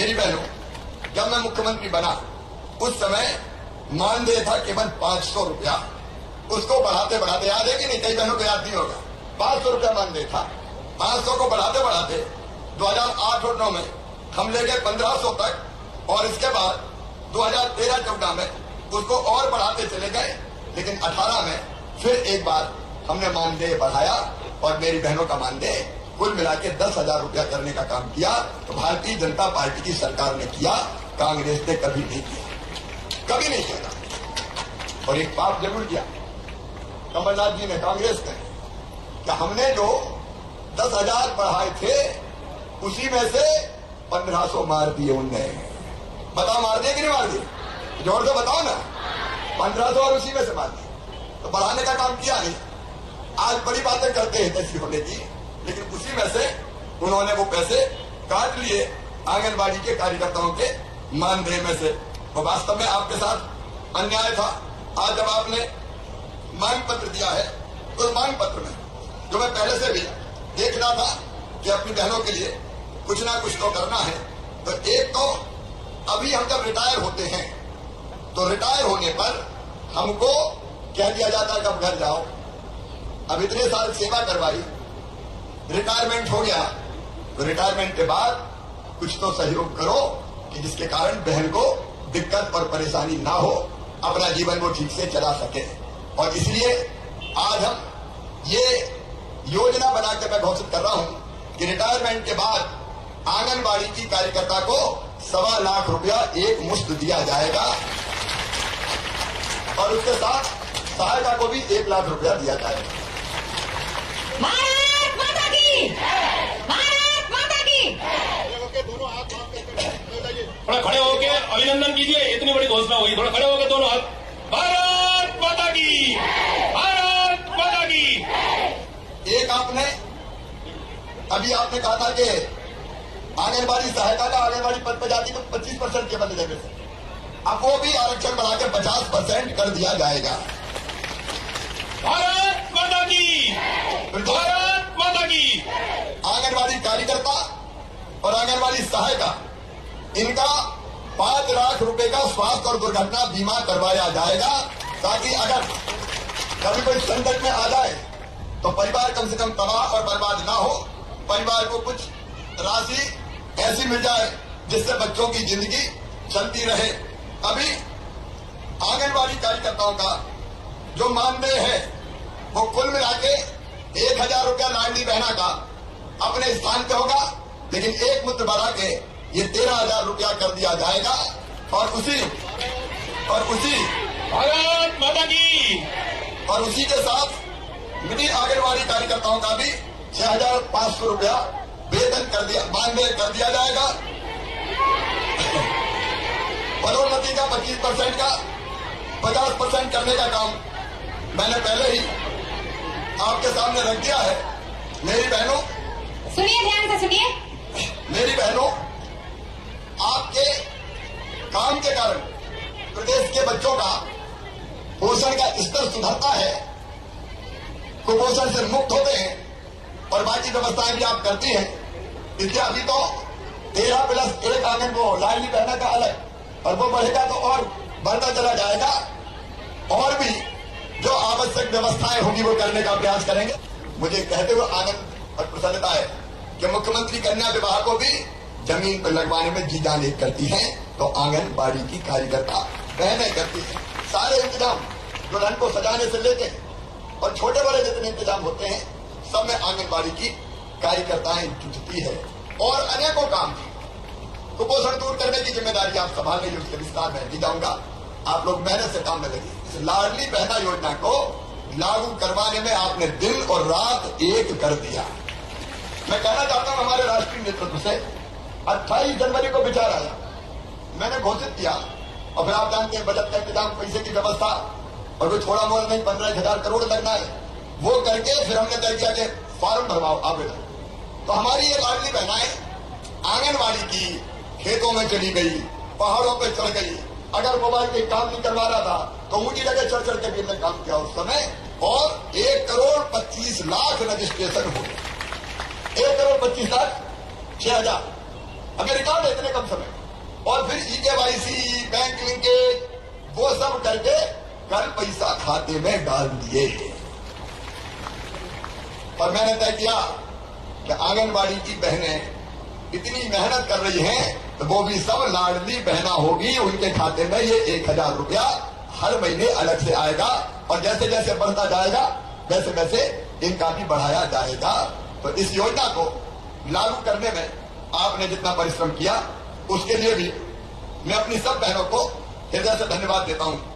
मेरी बहनों, जब मैं मुख्यमंत्री बना उस समय मानदेय था केवल 500 रुपया। उसको बढ़ाते बढ़ाते, याद है कि नहीं, कई बहनों को याद नहीं होगा, 500 रुपया मानदेय था। 500 को बढ़ाते बढ़ाते 2008 और 9 में हम ले गए 1500 तक, और इसके बाद 2013-14 में उसको और बढ़ाते चले गए। लेकिन 18 में फिर एक बार हमने मानदेय बढ़ाया और मेरी बहनों का मानदेय कुल मिला के 10,000 रुपया करने का काम किया। तो भारतीय जनता पार्टी की सरकार ने किया, कांग्रेस ने कभी नहीं किया, कभी नहीं किया। और एक पाप जरूर किया कमलनाथ जी ने, कांग्रेस ने, कि हमने जो 10,000 बढ़ाए थे उसी में से 1500 मार दिए उनने। बताओ मार दिए कि नहीं मार दिए? जोर से बताओ ना। 1500 और उसी में से मार दिए। तो बढ़ाने का काम किया नहीं। आज बड़ी बातें करते हैं ऐसी होने की, लेकिन उसी में से उन्होंने वो पैसे काट लिए आंगनबाड़ी के कार्यकर्ताओं के मानदेय में से। तो वास्तव में आपके साथ अन्याय था। आज जब आपने मांग पत्र दिया है तो उस मांग पत्र में, जो मैं पहले से भी देख रहा था कि अपनी बहनों के लिए कुछ ना कुछ तो करना है, तो एक तो अभी हम जब रिटायर होते हैं तो रिटायर होने पर हमको कह दिया जाता है कब घर जाओ। अब इतने साल सेवा करवाई, रिटायरमेंट हो गया, तो रिटायरमेंट के बाद कुछ तो सहयोग करो कि जिसके कारण बहन को दिक्कत और परेशानी ना हो, अपना जीवन वो ठीक से चला सके। और इसलिए आज हम ये योजना बना के मैं घोषित कर रहा हूं कि रिटायरमेंट के बाद आंगनबाड़ी की कार्यकर्ता को 1.25 लाख रुपया एक मुश्त दिया जाएगा, और उसके साथ सहायता को भी 1 लाख रुपया दिया जाएगा। भारत माता की, भारत माता की। थोड़ा खड़े होके अभिनंदन कीजिए, इतनी बड़ी घोषणा हुई। थोड़ा खड़े होके दोनों हाथ, भारत माता की, भारत माता की। एक आपने अभी आपने कहा था कि आंगनबाड़ी सहायता का आंगनबाड़ी पद पर जाती तो 25% के बदले में से अब वो भी आरक्षण बढ़ा के 50% कर दिया जाएगा। भारत माता की, भारत माता की। आंगनबाड़ी कार्यकर्ता और आंगनबाड़ी सहायता, इनका 5 लाख रुपए का स्वास्थ्य और दुर्घटना बीमा करवाया जाएगा, ताकि अगर कभी कोई संकट में आ जाए तो परिवार कम से कम तबाह और बर्बाद ना हो। परिवार को कुछ राशि ऐसी मिल जाए जिससे बच्चों की जिंदगी चलती रहे। अभी आंगनबाड़ी कार्यकर्ताओं का जो मानदेय है वो कुल मिला के 1,000 रुपया लाडली बहना का अपने स्थान पे होगा, लेकिन एक मुद्र बढ़ा के ये 13,000 रुपया कर दिया जाएगा। और उसी भारत माता की, और उसी के साथ मिनी आंगनबाड़ी कार्यकर्ताओं का भी 6,500 रुपया वेतन कर दिया, मानदेय कर दिया जाएगा। पदोन्नति का 25% का 50% करने का काम मैंने पहले ही आपके सामने रख दिया है। मेरी बहनों, सुनिए, ध्यान से सुनिए। मेरी बहनों, आपके काम के कारण प्रदेश के बच्चों का पोषण का स्तर सुधरता है, कुपोषण से मुक्त होते हैं, और बाकी व्यवस्थाएं भी आप करती हैं। इसलिए अभी तो 13+1 आंगन को लाडली बहना का अलग, और वो बढ़ेगा तो और बढ़ता चला जाएगा। और भी जो आवश्यक व्यवस्थाएं होंगी वो करने का प्रयास करेंगे। मुझे कहते हुए आनंद और प्रसन्नता है कि मुख्यमंत्री कन्या विवाह को भी जमीन पर लगवाने में जी जान एक करती हैं, तो आंगनबाड़ी की कार्यकर्ता बहनें करती हैं। सारे इंतजाम दुल्हन को सजाने से लेके और छोटे बड़े जितने इंतजाम होते हैं सब में आंगनबाड़ी की कार्यकर्ताएं जुटती है। और अनेकों काम कुपोषण दूर करने की जिम्मेदारी आप संभाल लीजिए, उसके विस्तार में भी जाऊंगा। आप लोग मेहनत से काम में लगे। इस लाडली बहना योजना को लागू करवाने में आपने दिन और रात एक कर दिया। मैं कहना चाहता हूं हमारे राष्ट्रीय नेतृत्व से, 28 जनवरी को विचार आया, मैंने घोषित किया, और फिर आप जानते हैं बजट का इंतजाम, पैसे की व्यवस्था, और कोई थोड़ा मोल नहीं, 15,000 करोड़ लगना है, वो करके फिर हमने तय किया कि फॉर्म भरवाओ, आवेदन। तो हमारी ये लाडली बहनाएं आंगनबाड़ी की खेतों में चली गई, पहाड़ों पे चढ़ गई। अगर मोबाइल के काम नहीं करवा रहा था तो ऊंची जगह चढ़ चढ़ के भी हमने काम किया उस समय, और 1,25,00,000 रजिस्ट्रेशन हो गए। 1,25,06,000 अमेरिका में इतने कम समय। और फिर EKYC, बैंक लिंकेज, वो सब करके कल पैसा खाते में डाल दिए। पर मैंने तय किया कि आंगनबाड़ी की बहनें इतनी मेहनत कर रही हैं तो वो भी सब लाडली बहना होगी, उनके खाते में ये 1000 रुपया हर महीने अलग से आएगा और जैसे जैसे बढ़ता जाएगा वैसे वैसे इनका भी बढ़ाया जाएगा। तो इस योजना को लागू करने में आपने जितना परिश्रम किया उसके लिए भी मैं अपनी सब बहनों को हृदय से धन्यवाद देता हूं।